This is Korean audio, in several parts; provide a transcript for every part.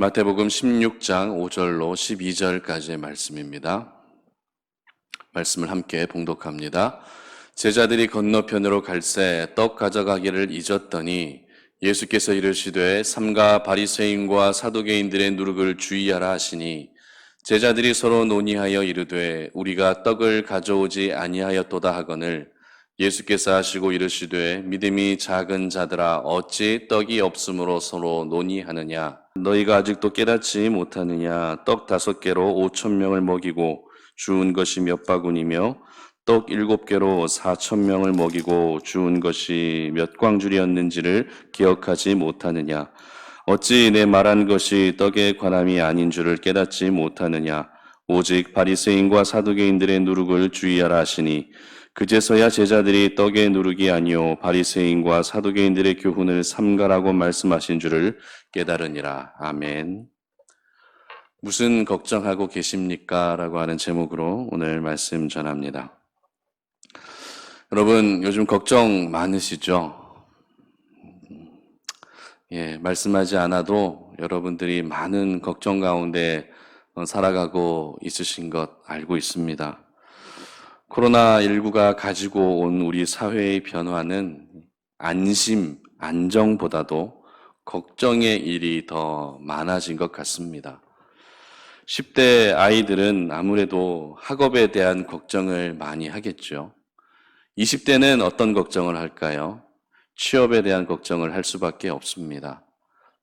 마태복음 16장 5절로 12절까지의 말씀입니다. 말씀을 함께 봉독합니다. 제자들이 건너편으로 갈새 떡 가져가기를 잊었더니 예수께서 이르시되 삼가 바리새인과 사두개인들의 누룩을 주의하라 하시니 제자들이 서로 논의하여 이르되 우리가 떡을 가져오지 아니하였도다 하거늘 예수께서 하시고 이르시되 믿음이 작은 자들아 어찌 떡이 없으므로 서로 논의하느냐 너희가 아직도 깨닫지 못하느냐 떡 5개로 5,000명을 먹이고 주운 것이 몇 바구니며 떡 7개로 4,000명을 먹이고 주운 것이 몇 광줄이었는지를 기억하지 못하느냐 어찌 내 말한 것이 떡에 관함이 아닌 줄을 깨닫지 못하느냐 오직 바리새인과 사두개인들의 누룩을 주의하라 하시니 그제서야 제자들이 떡의 누룩이 아니요 바리새인과 사두개인들의 교훈을 삼가라고 말씀하신 줄을 깨달으니라. 아멘. 무슨 걱정하고 계십니까? 라고 하는 제목으로 오늘 말씀 전합니다. 여러분 요즘 걱정 많으시죠? 말씀하지 않아도 여러분들이 많은 걱정 가운데 살아가고 있으신 것 알고 있습니다. 코로나19가 가지고 온 우리 사회의 변화는 안심, 안정보다도 걱정의 일이 더 많아진 것 같습니다. 10대 아이들은 아무래도 학업에 대한 걱정을 많이 하겠죠. 20대는 어떤 걱정을 할까요? 취업에 대한 걱정을 할 수밖에 없습니다.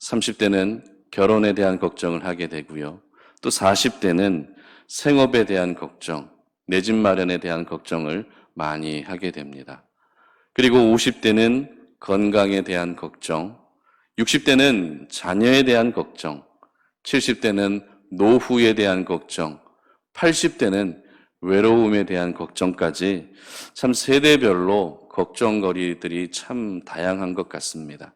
30대는 결혼에 대한 걱정을 하게 되고요. 또 40대는 생업에 대한 걱정, 내 집 마련에 대한 걱정을 많이 하게 됩니다. 그리고 50대는 건강에 대한 걱정, 60대는 자녀에 대한 걱정, 70대는 노후에 대한 걱정, 80대는 외로움에 대한 걱정까지 참 세대별로 걱정거리들이 참 다양한 것 같습니다.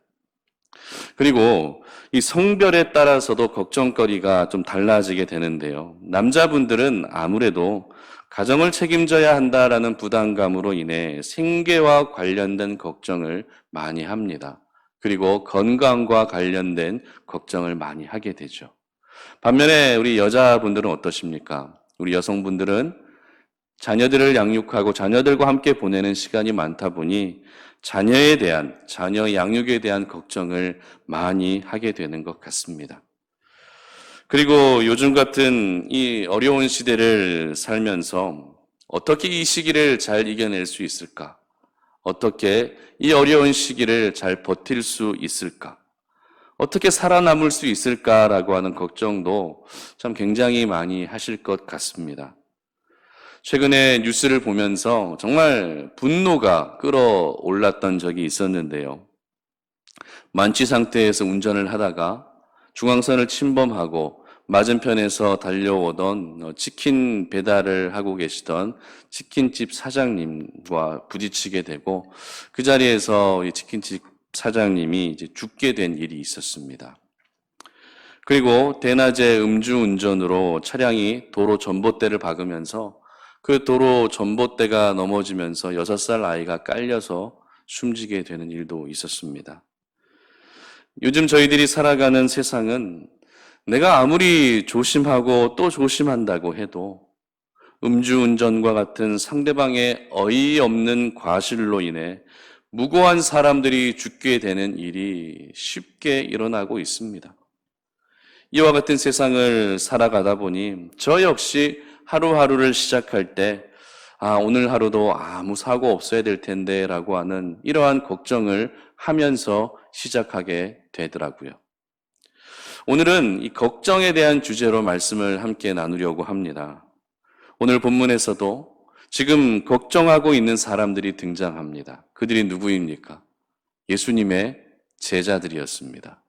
그리고 이 성별에 따라서도 걱정거리가 좀 달라지게 되는데요. 남자분들은 아무래도 가정을 책임져야 한다라는 부담감으로 인해 생계와 관련된 걱정을 많이 합니다. 그리고 건강과 관련된 걱정을 많이 하게 되죠. 반면에 우리 여자분들은 어떠십니까? 우리 여성분들은 자녀들을 양육하고 자녀들과 함께 보내는 시간이 많다 보니 자녀 양육에 대한 걱정을 많이 하게 되는 것 같습니다. 그리고 요즘 같은 이 어려운 시대를 살면서 어떻게 이 시기를 잘 이겨낼 수 있을까? 어떻게 이 어려운 시기를 잘 버틸 수 있을까? 어떻게 살아남을 수 있을까라고 하는 걱정도 참 굉장히 많이 하실 것 같습니다. 최근에 뉴스를 보면서 정말 분노가 끌어올랐던 적이 있었는데요. 만취 상태에서 운전을 하다가 중앙선을 침범하고 맞은편에서 달려오던 치킨 배달을 하고 계시던 치킨집 사장님과 부딪히게 되고 그 자리에서 이 치킨집 사장님이 이제 죽게 된 일이 있었습니다. 그리고 대낮에 음주운전으로 차량이 도로 전봇대를 박으면서 그 도로 전봇대가 넘어지면서 6살 아이가 깔려서 숨지게 되는 일도 있었습니다. 요즘 저희들이 살아가는 세상은 내가 아무리 조심하고 또 조심한다고 해도 음주운전과 같은 상대방의 어이없는 과실로 인해 무고한 사람들이 죽게 되는 일이 쉽게 일어나고 있습니다. 이와 같은 세상을 살아가다 보니 저 역시 하루하루를 시작할 때 오늘 하루도 아무 사고 없어야 될 텐데 라고 하는 이러한 걱정을 하면서 시작하게 되더라고요. 오늘은 이 걱정에 대한 주제로 말씀을 함께 나누려고 합니다. 오늘 본문에서도 지금 걱정하고 있는 사람들이 등장합니다. 그들이 누구입니까? 예수님의 제자들이었습니다.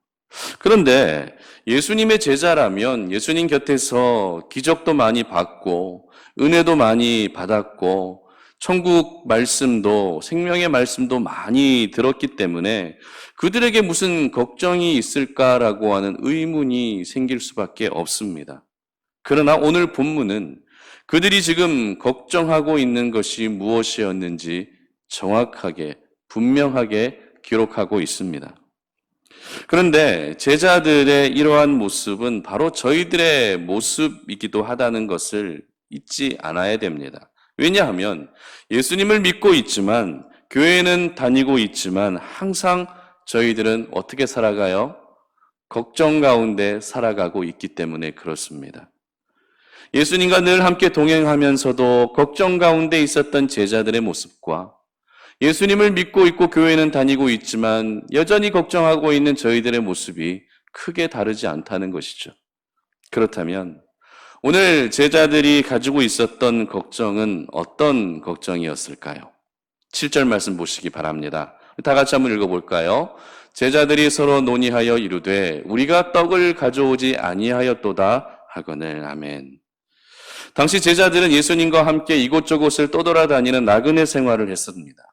그런데 예수님의 제자라면 예수님 곁에서 기적도 많이 받고 은혜도 많이 받았고 천국 말씀도 생명의 말씀도 많이 들었기 때문에 그들에게 무슨 걱정이 있을까라고 하는 의문이 생길 수밖에 없습니다. 그러나 오늘 본문은 그들이 지금 걱정하고 있는 것이 무엇이었는지 정확하게 분명하게 기록하고 있습니다. 그런데 제자들의 이러한 모습은 바로 저희들의 모습이기도 하다는 것을 잊지 않아야 됩니다. 왜냐하면 예수님을 믿고 있지만, 교회는 다니고 있지만 항상 저희들은 어떻게 살아가요? 걱정 가운데 살아가고 있기 때문에 그렇습니다. 예수님과 늘 함께 동행하면서도 걱정 가운데 있었던 제자들의 모습과 예수님을 믿고 있고 교회는 다니고 있지만 여전히 걱정하고 있는 저희들의 모습이 크게 다르지 않다는 것이죠. 그렇다면 오늘 제자들이 가지고 있었던 걱정은 어떤 걱정이었을까요? 7절 말씀 보시기 바랍니다. 다 같이 한번 읽어볼까요? 제자들이 서로 논의하여 이르되 우리가 떡을 가져오지 아니하였도다 하거늘. 아멘. 당시 제자들은 예수님과 함께 이곳저곳을 떠돌아다니는 나그네 생활을 했습니다.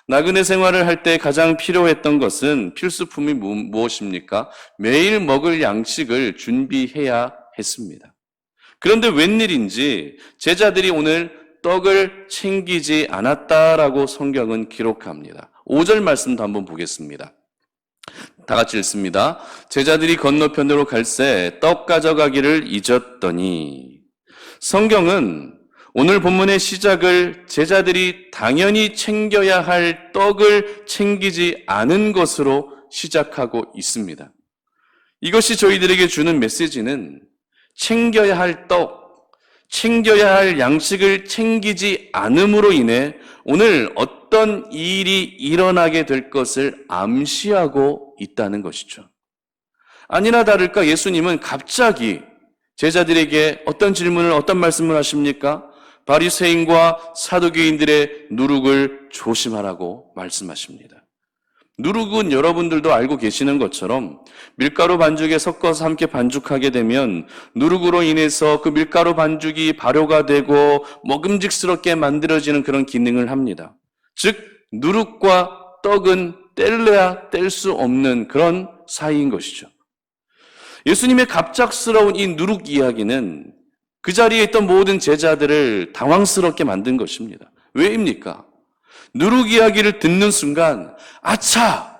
나그네 생활을 할 때 가장 필요했던 것은 필수품이 무엇입니까? 매일 먹을 양식을 준비해야 했습니다. 그런데 웬일인지 제자들이 오늘 떡을 챙기지 않았다라고 성경은 기록합니다. 5절 말씀도 한번 보겠습니다. 다 같이 읽습니다. 제자들이 건너편으로 갈새 떡 가져가기를 잊었더니. 성경은 오늘 본문의 시작을 제자들이 당연히 챙겨야 할 떡을 챙기지 않은 것으로 시작하고 있습니다. 이것이 저희들에게 주는 메시지는 챙겨야 할 떡, 챙겨야 할 양식을 챙기지 않음으로 인해 오늘 어떤 일이 일어나게 될 것을 암시하고 있다는 것이죠. 아니나 다를까 예수님은 갑자기 제자들에게 어떤 질문을, 어떤 말씀을 하십니까? 바리새인과 사두개인들의 누룩을 조심하라고 말씀하십니다. 누룩은 여러분들도 알고 계시는 것처럼 밀가루 반죽에 섞어서 함께 반죽하게 되면 누룩으로 인해서 그 밀가루 반죽이 발효가 되고 먹음직스럽게 만들어지는 그런 기능을 합니다. 즉 누룩과 떡은 뗄래야 뗄 수 없는 그런 사이인 것이죠. 예수님의 갑작스러운 이 누룩 이야기는 그 자리에 있던 모든 제자들을 당황스럽게 만든 것입니다. 왜입니까? 누룩 이야기를 듣는 순간 아차!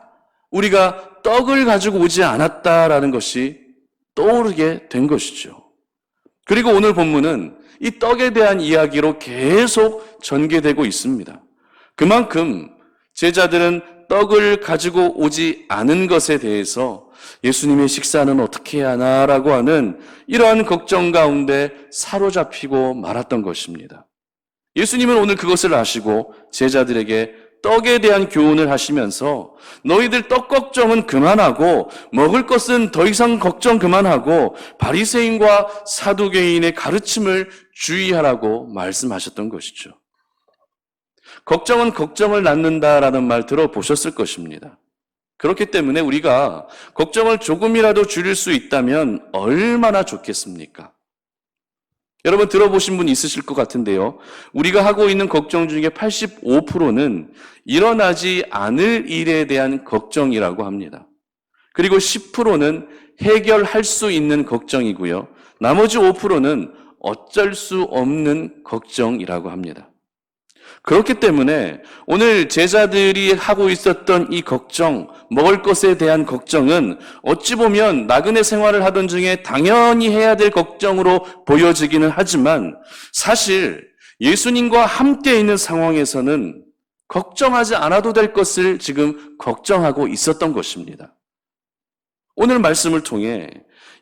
우리가 떡을 가지고 오지 않았다라는 것이 떠오르게 된 것이죠. 그리고 오늘 본문은 이 떡에 대한 이야기로 계속 전개되고 있습니다. 그만큼 제자들은 떡을 가지고 오지 않은 것에 대해서 예수님의 식사는 어떻게 해야 하나라고 하는 이러한 걱정 가운데 사로잡히고 말았던 것입니다. 예수님은 오늘 그것을 아시고 제자들에게 떡에 대한 교훈을 하시면서 너희들 떡 걱정은 그만하고 먹을 것은 더 이상 걱정 그만하고 바리새인과 사두개인의 가르침을 주의하라고 말씀하셨던 것이죠. 걱정은 걱정을 낳는다라는 말 들어보셨을 것입니다. 그렇기 때문에 우리가 걱정을 조금이라도 줄일 수 있다면 얼마나 좋겠습니까? 여러분 들어보신 분 있으실 것 같은데요. 우리가 하고 있는 걱정 중에 85%는 일어나지 않을 일에 대한 걱정이라고 합니다. 그리고 10%는 해결할 수 있는 걱정이고요. 나머지 5%는 어쩔 수 없는 걱정이라고 합니다. 그렇기 때문에 오늘 제자들이 하고 있었던 이 걱정, 먹을 것에 대한 걱정은 어찌 보면 나그네 생활을 하던 중에 당연히 해야 될 걱정으로 보여지기는 하지만 사실 예수님과 함께 있는 상황에서는 걱정하지 않아도 될 것을 지금 걱정하고 있었던 것입니다. 오늘 말씀을 통해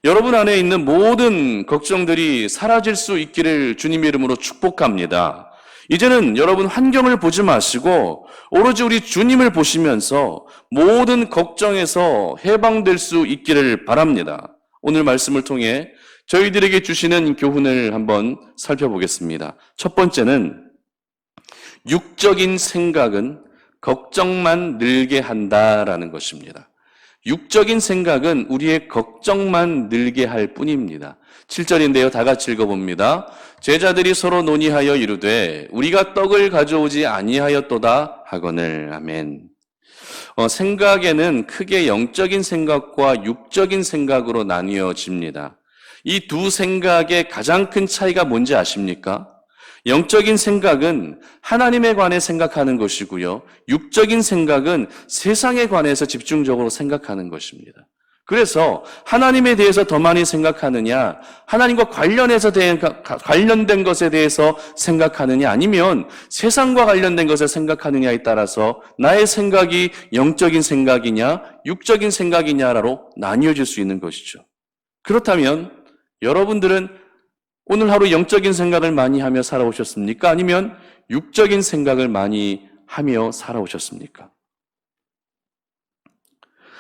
여러분 안에 있는 모든 걱정들이 사라질 수 있기를 주님의 이름으로 축복합니다. 이제는 여러분 환경을 보지 마시고 오로지 우리 주님을 보시면서 모든 걱정에서 해방될 수 있기를 바랍니다. 오늘 말씀을 통해 저희들에게 주시는 교훈을 한번 살펴보겠습니다. 첫 번째는 육적인 생각은 걱정만 늘게 한다라는 것입니다. 육적인 생각은 우리의 걱정만 늘게 할 뿐입니다. 7절인데요. 다 같이 읽어봅니다. 제자들이 서로 논의하여 이르되 우리가 떡을 가져오지 아니하였도다 하거늘. 아멘. 생각에는 크게 영적인 생각과 육적인 생각으로 나뉘어집니다. 이 두 생각의 가장 큰 차이가 뭔지 아십니까? 영적인 생각은 하나님에 관해 생각하는 것이고요. 육적인 생각은 세상에 관해서 집중적으로 생각하는 것입니다. 그래서 하나님에 대해서 더 많이 생각하느냐, 하나님과 관련된 것에 대해서 생각하느냐, 아니면 세상과 관련된 것을 생각하느냐에 따라서 나의 생각이 영적인 생각이냐, 육적인 생각이냐로 나뉘어질 수 있는 것이죠. 그렇다면 여러분들은 오늘 하루 영적인 생각을 많이 하며 살아오셨습니까? 아니면 육적인 생각을 많이 하며 살아오셨습니까?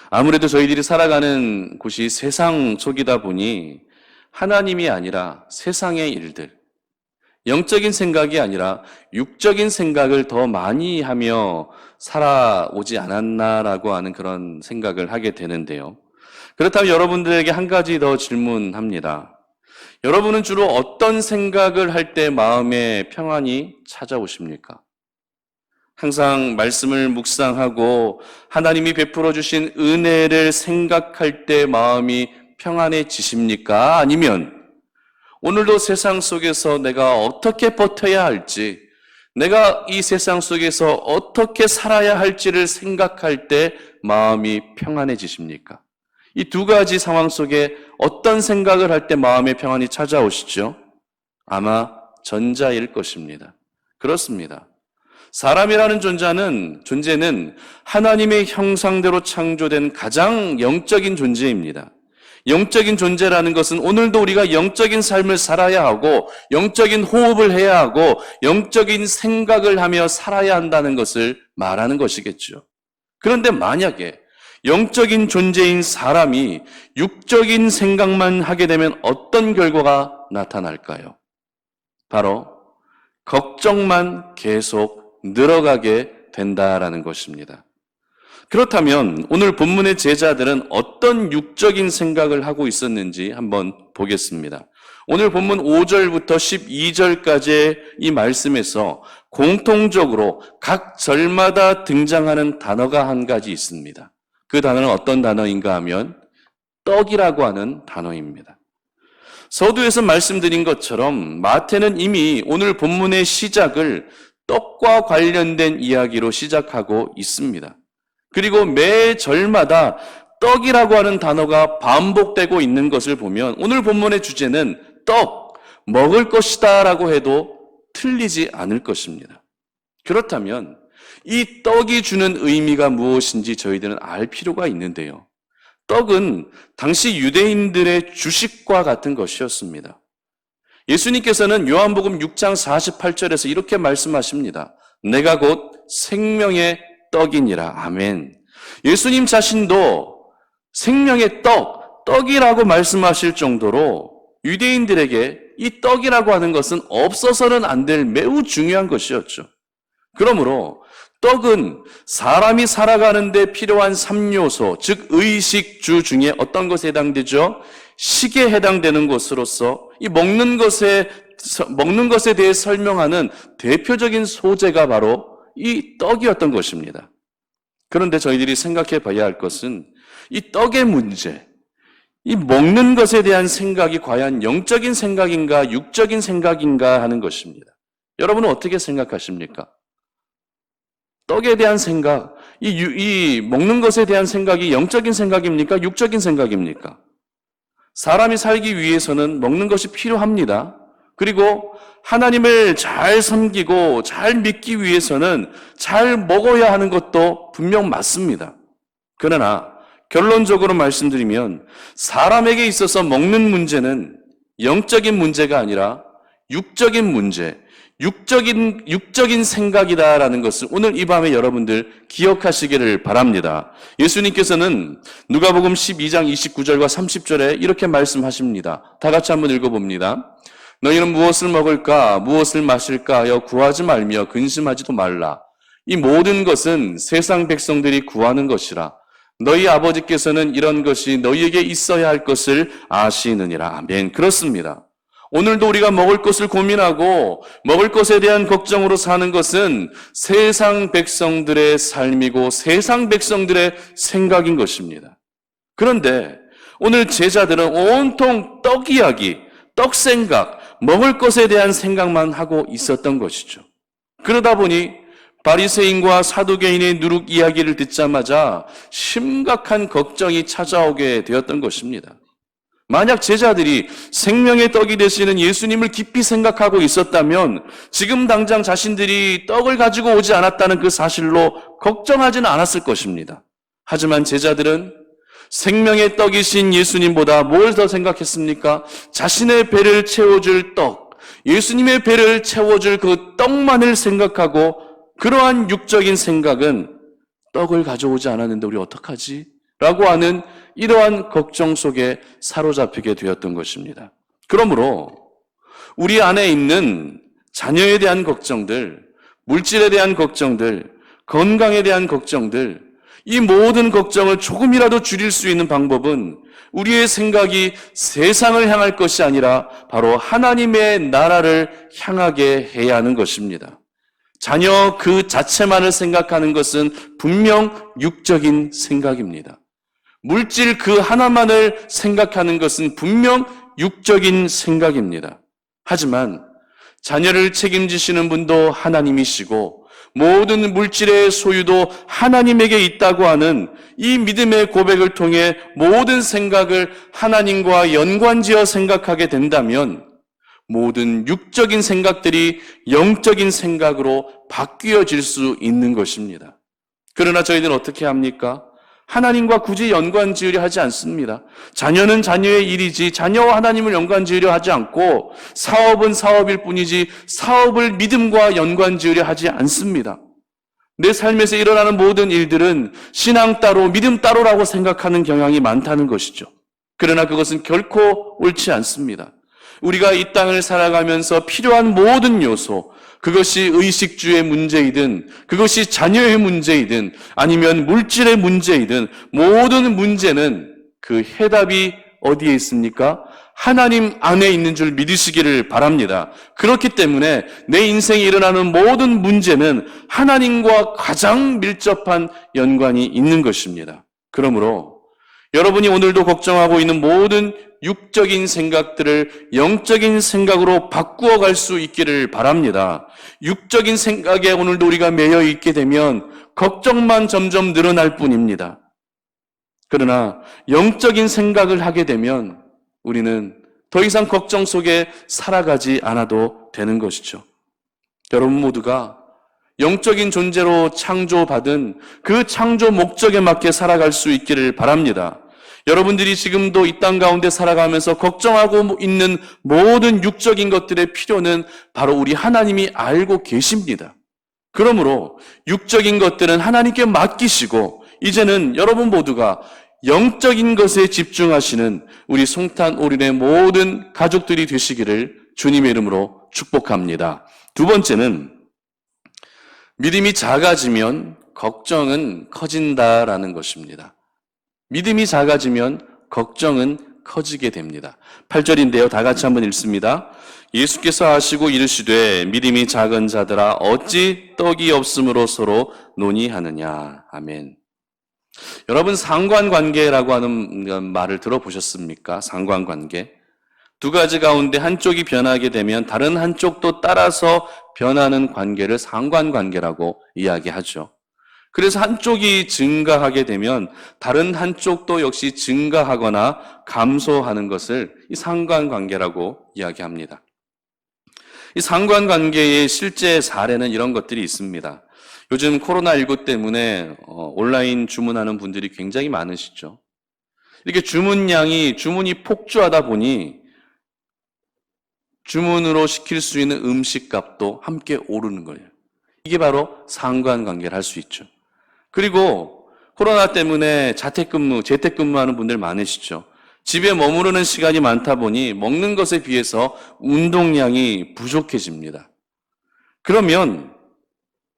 아무래도 저희들이 살아가는 곳이 세상 속이다 보니 하나님이 아니라 세상의 일들, 영적인 생각이 아니라 육적인 생각을 더 많이 하며 살아오지 않았나라고 하는 그런 생각을 하게 되는데요. 그렇다면 여러분들에게 한 가지 더 질문합니다. 여러분은 주로 어떤 생각을 할 때 마음에 평안이 찾아오십니까? 항상 말씀을 묵상하고 하나님이 베풀어 주신 은혜를 생각할 때 마음이 평안해지십니까? 아니면 오늘도 세상 속에서 내가 어떻게 버텨야 할지, 내가 이 세상 속에서 어떻게 살아야 할지를 생각할 때 마음이 평안해지십니까? 이 두 가지 상황 속에 어떤 생각을 할 때 마음의 평안이 찾아오시죠? 아마 전자일 것입니다. 그렇습니다. 사람이라는 존재는 하나님의 형상대로 창조된 가장 영적인 존재입니다. 영적인 존재라는 것은 오늘도 우리가 영적인 삶을 살아야 하고 영적인 호흡을 해야 하고 영적인 생각을 하며 살아야 한다는 것을 말하는 것이겠죠. 그런데 만약에 영적인 존재인 사람이 육적인 생각만 하게 되면 어떤 결과가 나타날까요? 바로 걱정만 계속 늘어가게 된다라는 것입니다. 그렇다면 오늘 본문의 제자들은 어떤 육적인 생각을 하고 있었는지 한번 보겠습니다. 오늘 본문 5절부터 12절까지의 이 말씀에서 공통적으로 각 절마다 등장하는 단어가 한 가지 있습니다. 그 단어는 어떤 단어인가 하면 떡이라고 하는 단어입니다. 서두에서 말씀드린 것처럼 마태는 이미 오늘 본문의 시작을 떡과 관련된 이야기로 시작하고 있습니다. 그리고 매 절마다 떡이라고 하는 단어가 반복되고 있는 것을 보면 오늘 본문의 주제는 떡, 먹을 것이다 라고 해도 틀리지 않을 것입니다. 그렇다면 이 떡이 주는 의미가 무엇인지 저희들은 알 필요가 있는데요. 떡은 당시 유대인들의 주식과 같은 것이었습니다. 예수님께서는 요한복음 6장 48절에서 이렇게 말씀하십니다. 내가 곧 생명의 떡이니라. 아멘. 예수님 자신도 생명의 떡이라고 말씀하실 정도로 유대인들에게 이 떡이라고 하는 것은 없어서는 안 될 매우 중요한 것이었죠. 그러므로 떡은 사람이 살아가는 데 필요한 3요소, 즉 의식주 중에 어떤 것에 해당되죠? 식에 해당되는 것으로서 이 먹는 것에 대해 설명하는 대표적인 소재가 바로 이 떡이었던 것입니다. 그런데 저희들이 생각해 봐야 할 것은 이 떡의 문제, 이 먹는 것에 대한 생각이 과연 영적인 생각인가 육적인 생각인가 하는 것입니다. 여러분은 어떻게 생각하십니까? 떡에 대한 생각, 이 먹는 것에 대한 생각이 영적인 생각입니까? 육적인 생각입니까? 사람이 살기 위해서는 먹는 것이 필요합니다. 그리고 하나님을 잘 섬기고 잘 믿기 위해서는 잘 먹어야 하는 것도 분명 맞습니다. 그러나 결론적으로 말씀드리면 사람에게 있어서 먹는 문제는 영적인 문제가 아니라 육적인 문제, 육적인 생각이다라는 것을 오늘 이 밤에 여러분들 기억하시기를 바랍니다. 예수님께서는 누가복음 12장 29절과 30절에 이렇게 말씀하십니다. 다 같이 한번 읽어봅니다. 너희는 무엇을 먹을까 무엇을 마실까 하여 구하지 말며 근심하지도 말라. 이 모든 것은 세상 백성들이 구하는 것이라. 너희 아버지께서는 이런 것이 너희에게 있어야 할 것을 아시느니라. 아멘. 그렇습니다. 오늘도 우리가 먹을 것을 고민하고 먹을 것에 대한 걱정으로 사는 것은 세상 백성들의 삶이고 세상 백성들의 생각인 것입니다. 그런데 오늘 제자들은 온통 떡 이야기, 떡 생각, 먹을 것에 대한 생각만 하고 있었던 것이죠. 그러다 보니 바리새인과 사두개인의 누룩 이야기를 듣자마자 심각한 걱정이 찾아오게 되었던 것입니다. 만약 제자들이 생명의 떡이 되시는 예수님을 깊이 생각하고 있었다면 지금 당장 자신들이 떡을 가지고 오지 않았다는 그 사실로 걱정하지는 않았을 것입니다. 하지만 제자들은 생명의 떡이신 예수님보다 뭘 더 생각했습니까? 자신의 배를 채워줄 떡, 예수님의 배를 채워줄 그 떡만을 생각하고 그러한 육적인 생각은 떡을 가져오지 않았는데 우리 어떡하지? 라고 하는 이러한 걱정 속에 사로잡히게 되었던 것입니다. 그러므로 우리 안에 있는 자녀에 대한 걱정들, 물질에 대한 걱정들, 건강에 대한 걱정들, 이 모든 걱정을 조금이라도 줄일 수 있는 방법은 우리의 생각이 세상을 향할 것이 아니라 바로 하나님의 나라를 향하게 해야 하는 것입니다. 자녀 그 자체만을 생각하는 것은 분명 육적인 생각입니다. 물질 그 하나만을 생각하는 것은 분명 육적인 생각입니다. 하지만 자녀를 책임지시는 분도 하나님이시고 모든 물질의 소유도 하나님에게 있다고 하는 이 믿음의 고백을 통해 모든 생각을 하나님과 연관지어 생각하게 된다면 모든 육적인 생각들이 영적인 생각으로 바뀌어질 수 있는 것입니다. 그러나 저희들은 어떻게 합니까? 하나님과 굳이 연관지으려 하지 않습니다. 자녀는 자녀의 일이지 자녀와 하나님을 연관지으려 하지 않고 사업은 사업일 뿐이지 사업을 믿음과 연관지으려 하지 않습니다. 내 삶에서 일어나는 모든 일들은 신앙 따로 믿음 따로라고 생각하는 경향이 많다는 것이죠. 그러나 그것은 결코 옳지 않습니다. 우리가 이 땅을 살아가면서 필요한 모든 요소, 그것이 의식주의 문제이든 그것이 자녀의 문제이든 아니면 물질의 문제이든 모든 문제는 그 해답이 어디에 있습니까? 하나님 안에 있는 줄 믿으시기를 바랍니다. 그렇기 때문에 내 인생에 일어나는 모든 문제는 하나님과 가장 밀접한 연관이 있는 것입니다. 그러므로 여러분이 오늘도 걱정하고 있는 모든 육적인 생각들을 영적인 생각으로 바꾸어 갈 수 있기를 바랍니다. 육적인 생각에 오늘도 우리가 매여 있게 되면 걱정만 점점 늘어날 뿐입니다. 그러나 영적인 생각을 하게 되면 우리는 더 이상 걱정 속에 살아가지 않아도 되는 것이죠. 여러분 모두가 영적인 존재로 창조받은 그 창조 목적에 맞게 살아갈 수 있기를 바랍니다. 여러분들이 지금도 이 땅 가운데 살아가면서 걱정하고 있는 모든 육적인 것들의 필요는 바로 우리 하나님이 알고 계십니다. 그러므로 육적인 것들은 하나님께 맡기시고 이제는 여러분 모두가 영적인 것에 집중하시는 우리 송탄 올인의 모든 가족들이 되시기를 주님의 이름으로 축복합니다. 두 번째는 믿음이 작아지면 걱정은 커진다라는 것입니다. 믿음이 작아지면 걱정은 커지게 됩니다. 8절인데요. 다 같이 한번 읽습니다. 예수께서 하시고 이르시되 믿음이 작은 자들아 어찌 떡이 없음으로 서로 논의하느냐. 아멘. 여러분 상관관계라고 하는 말을 들어보셨습니까? 상관관계. 두 가지 가운데 한쪽이 변하게 되면 다른 한쪽도 따라서 변하는 관계를 상관관계라고 이야기하죠. 그래서 한쪽이 증가하게 되면 다른 한쪽도 역시 증가하거나 감소하는 것을 이 상관관계라고 이야기합니다. 이 상관관계의 실제 사례는 이런 것들이 있습니다. 요즘 코로나19 때문에 온라인 주문하는 분들이 굉장히 많으시죠. 이렇게 주문이 폭주하다 보니 주문으로 시킬 수 있는 음식값도 함께 오르는 거예요. 이게 바로 상관관계를 할 수 있죠. 그리고 코로나 때문에 재택근무하는 분들 많으시죠. 집에 머무르는 시간이 많다 보니 먹는 것에 비해서 운동량이 부족해집니다. 그러면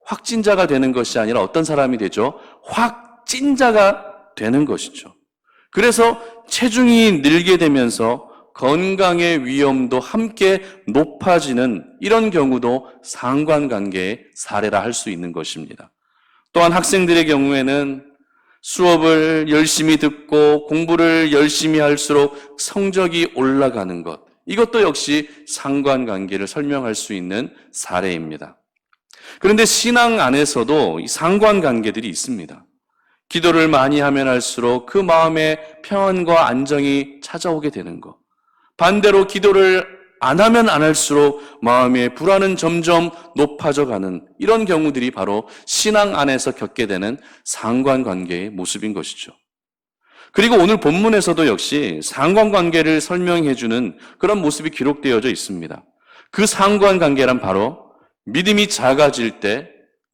확진자가 되는 것이 아니라 어떤 사람이 되죠? 확진자가 되는 것이죠. 그래서 체중이 늘게 되면서 건강의 위험도 함께 높아지는 이런 경우도 상관관계의 사례라 할 수 있는 것입니다. 또한 학생들의 경우에는 수업을 열심히 듣고 공부를 열심히 할수록 성적이 올라가는 것, 이것도 역시 상관관계를 설명할 수 있는 사례입니다. 그런데 신앙 안에서도 이 상관관계들이 있습니다. 기도를 많이 하면 할수록 그 마음에 평안과 안정이 찾아오게 되는 것. 반대로 기도를 안 하면 안 할수록 마음의 불안은 점점 높아져 가는 이런 경우들이 바로 신앙 안에서 겪게 되는 상관관계의 모습인 것이죠. 그리고 오늘 본문에서도 역시 상관관계를 설명해 주는 그런 모습이 기록되어져 있습니다. 그 상관관계란 바로 믿음이 작아질 때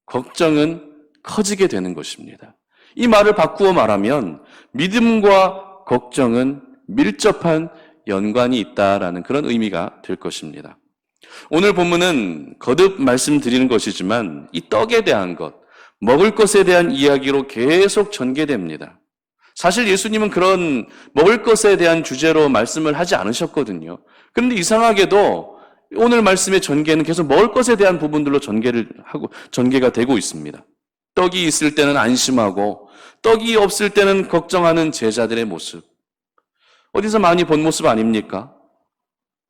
걱정은 커지게 되는 것입니다. 이 말을 바꾸어 말하면 믿음과 걱정은 밀접한 연관이 있다라는 그런 의미가 될 것입니다. 오늘 본문은 거듭 말씀드리는 것이지만 이 떡에 대한 것, 먹을 것에 대한 이야기로 계속 전개됩니다. 사실 예수님은 그런 먹을 것에 대한 주제로 말씀을 하지 않으셨거든요. 그런데 이상하게도 오늘 말씀의 전개는 계속 먹을 것에 대한 부분들로 전개가 되고 있습니다. 떡이 있을 때는 안심하고 떡이 없을 때는 걱정하는 제자들의 모습. 어디서 많이 본 모습 아닙니까?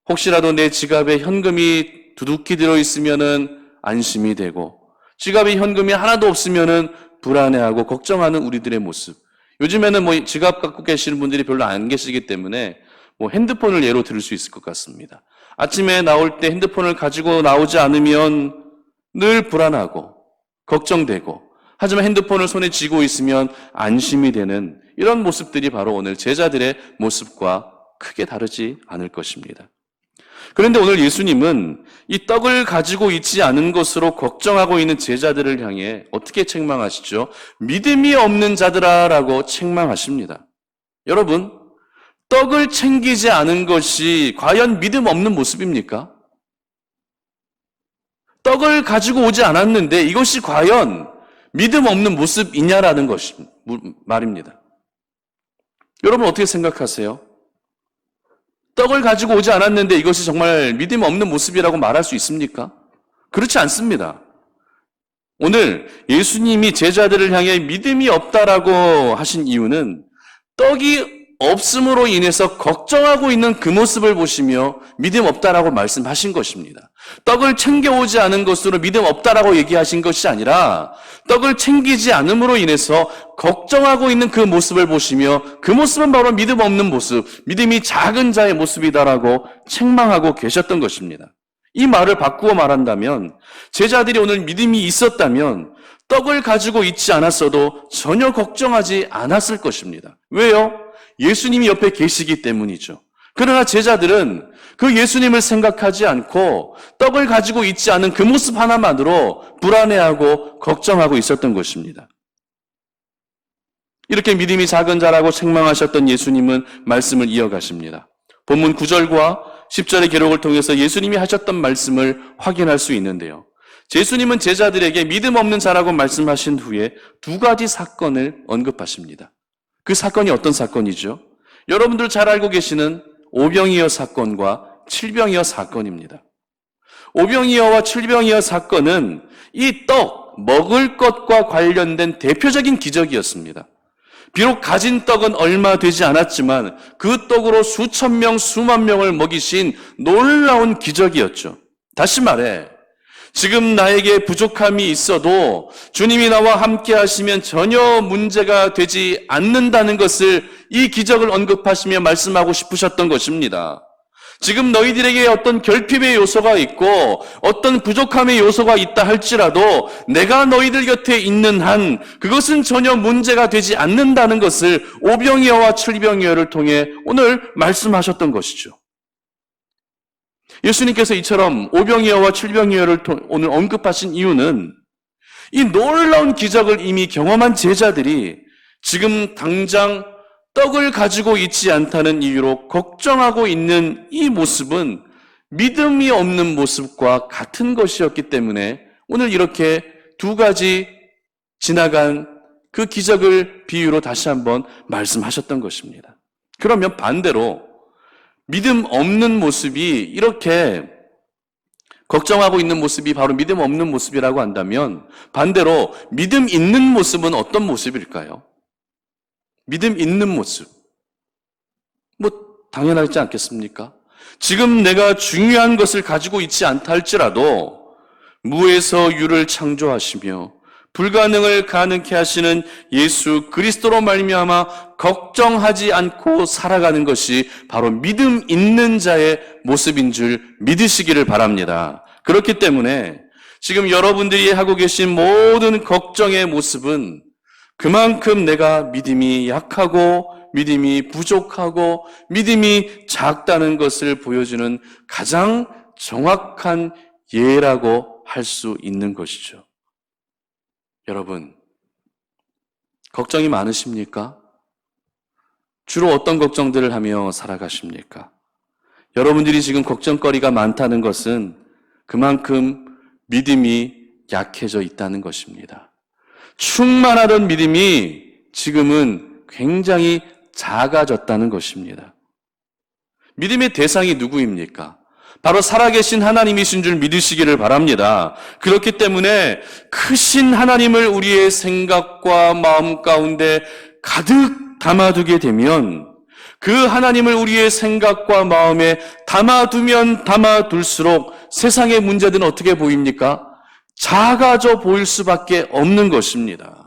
혹시라도 내 지갑에 현금이 두둑히 들어있으면은 안심이 되고 지갑에 현금이 하나도 없으면은 불안해하고 걱정하는 우리들의 모습. 요즘에는 지갑 갖고 계시는 분들이 별로 안 계시기 때문에 핸드폰을 예로 들을 수 있을 것 같습니다. 아침에 나올 때 핸드폰을 가지고 나오지 않으면 늘 불안하고 걱정되고 하지만 핸드폰을 손에 쥐고 있으면 안심이 되는 이런 모습들이 바로 오늘 제자들의 모습과 크게 다르지 않을 것입니다. 그런데 오늘 예수님은 이 떡을 가지고 있지 않은 것으로 걱정하고 있는 제자들을 향해 어떻게 책망하시죠? 믿음이 없는 자들아라고 책망하십니다. 여러분, 떡을 챙기지 않은 것이 과연 믿음 없는 모습입니까? 떡을 가지고 오지 않았는데 이것이 과연 믿음 없는 모습이냐라는 것이 말입니다. 여러분 어떻게 생각하세요? 떡을 가지고 오지 않았는데 이것이 정말 믿음 없는 모습이라고 말할 수 있습니까? 그렇지 않습니다. 오늘 예수님이 제자들을 향해 믿음이 없다라고 하신 이유는 떡이 없음으로 인해서 걱정하고 있는 그 모습을 보시며 믿음 없다라고 말씀하신 것입니다. 떡을 챙겨오지 않은 것으로 믿음 없다라고 얘기하신 것이 아니라 떡을 챙기지 않음으로 인해서 걱정하고 있는 그 모습을 보시며 그 모습은 바로 믿음 없는 모습, 믿음이 작은 자의 모습이다라고 책망하고 계셨던 것입니다. 이 말을 바꾸어 말한다면 제자들이 오늘 믿음이 있었다면 떡을 가지고 있지 않았어도 전혀 걱정하지 않았을 것입니다. 왜요? 예수님이 옆에 계시기 때문이죠. 그러나 제자들은 그 예수님을 생각하지 않고 떡을 가지고 있지 않은 그 모습 하나만으로 불안해하고 걱정하고 있었던 것입니다. 이렇게 믿음이 작은 자라고 책망하셨던 예수님은 말씀을 이어가십니다. 본문 9절과 10절의 기록을 통해서 예수님이 하셨던 말씀을 확인할 수 있는데요. 예수님은 제자들에게 믿음 없는 자라고 말씀하신 후에 두 가지 사건을 언급하십니다. 그 사건이 어떤 사건이죠? 여러분들 잘 알고 계시는 오병이어 사건과 칠병이어 사건입니다. 오병이어와 칠병이어 사건은 이 떡, 먹을 것과 관련된 대표적인 기적이었습니다. 비록 가진 떡은 얼마 되지 않았지만 그 떡으로 수천 명, 수만 명을 먹이신 놀라운 기적이었죠. 다시 말해 지금 나에게 부족함이 있어도 주님이 나와 함께 하시면 전혀 문제가 되지 않는다는 것을 이 기적을 언급하시며 말씀하고 싶으셨던 것입니다. 지금 너희들에게 어떤 결핍의 요소가 있고 어떤 부족함의 요소가 있다 할지라도 내가 너희들 곁에 있는 한 그것은 전혀 문제가 되지 않는다는 것을 오병이어와 칠병이어를 통해 오늘 말씀하셨던 것이죠. 예수님께서 이처럼 오병이어와 칠병이어를 오늘 언급하신 이유는 이 놀라운 기적을 이미 경험한 제자들이 지금 당장 떡을 가지고 있지 않다는 이유로 걱정하고 있는 이 모습은 믿음이 없는 모습과 같은 것이었기 때문에 오늘 이렇게 두 가지 지나간 그 기적을 비유로 다시 한번 말씀하셨던 것입니다. 그러면 반대로 믿음 없는 모습이 이렇게 걱정하고 있는 모습이 바로 믿음 없는 모습이라고 한다면 반대로 믿음 있는 모습은 어떤 모습일까요? 믿음 있는 모습. 당연하지 않겠습니까? 지금 내가 중요한 것을 가지고 있지 않다 할지라도 무에서 유를 창조하시며 불가능을 가능케 하시는 예수 그리스도로 말미암아 걱정하지 않고 살아가는 것이 바로 믿음 있는 자의 모습인 줄 믿으시기를 바랍니다. 그렇기 때문에 지금 여러분들이 하고 계신 모든 걱정의 모습은 그만큼 내가 믿음이 약하고 믿음이 부족하고 믿음이 작다는 것을 보여주는 가장 정확한 예라고 할 수 있는 것이죠. 여러분, 걱정이 많으십니까? 주로 어떤 걱정들을 하며 살아가십니까? 여러분들이 지금 걱정거리가 많다는 것은 그만큼 믿음이 약해져 있다는 것입니다. 충만하던 믿음이 지금은 굉장히 작아졌다는 것입니다. 믿음의 대상이 누구입니까? 바로 살아계신 하나님이신 줄 믿으시기를 바랍니다. 그렇기 때문에 크신 하나님을 우리의 생각과 마음 가운데 가득 담아두게 되면 그 하나님을 우리의 생각과 마음에 담아두면 담아둘수록 세상의 문제들은 어떻게 보입니까? 작아져 보일 수밖에 없는 것입니다.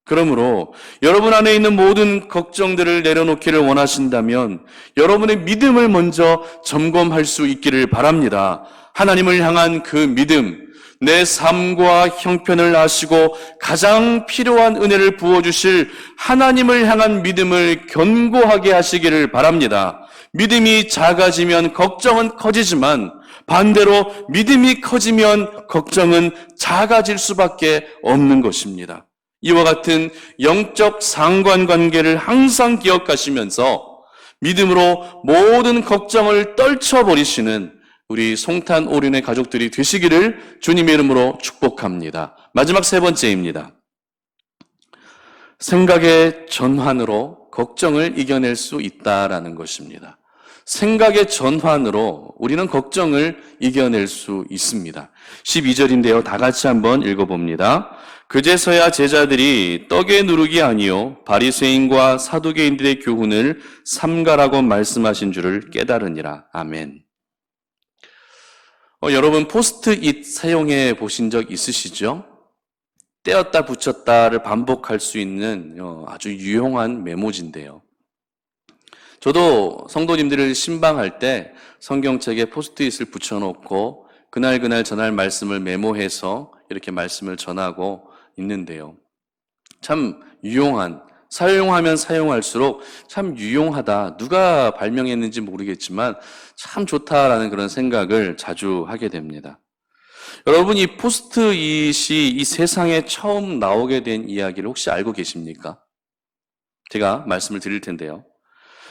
그러므로 여러분 안에 있는 모든 걱정들을 내려놓기를 원하신다면 여러분의 믿음을 먼저 점검할 수 있기를 바랍니다. 하나님을 향한 그 믿음, 내 삶과 형편을 아시고 가장 필요한 은혜를 부어주실 하나님을 향한 믿음을 견고하게 하시기를 바랍니다. 믿음이 작아지면 걱정은 커지지만 반대로 믿음이 커지면 걱정은 작아질 수밖에 없는 것입니다. 이와 같은 영적 상관관계를 항상 기억하시면서 믿음으로 모든 걱정을 떨쳐버리시는 우리 송탄 오륜의 가족들이 되시기를 주님의 이름으로 축복합니다. 마지막 세 번째입니다. 생각의 전환으로 걱정을 이겨낼 수 있다라는 것입니다. 생각의 전환으로 우리는 걱정을 이겨낼 수 있습니다. 12절인데요. 다 같이 한번 읽어봅니다. 그제서야 제자들이 떡의 누룩이 아니요 바리새인과 사두개인들의 교훈을 삼가라고 말씀하신 줄을 깨달으니라. 아멘. 여러분 포스트잇 사용해 보신 적 있으시죠? 떼었다 붙였다를 반복할 수 있는 아주 유용한 메모지인데요. 저도 성도님들을 신방할 때 성경책에 포스트잇을 붙여놓고 그날 전할 말씀을 메모해서 이렇게 말씀을 전하고 있는데요. 참 유용한, 사용하면 사용할수록 참 유용하다. 누가 발명했는지 모르겠지만 참 좋다라는 그런 생각을 자주 하게 됩니다. 여러분, 이 포스트잇이 이 세상에 처음 나오게 된 이야기를 혹시 알고 계십니까? 제가 말씀을 드릴 텐데요.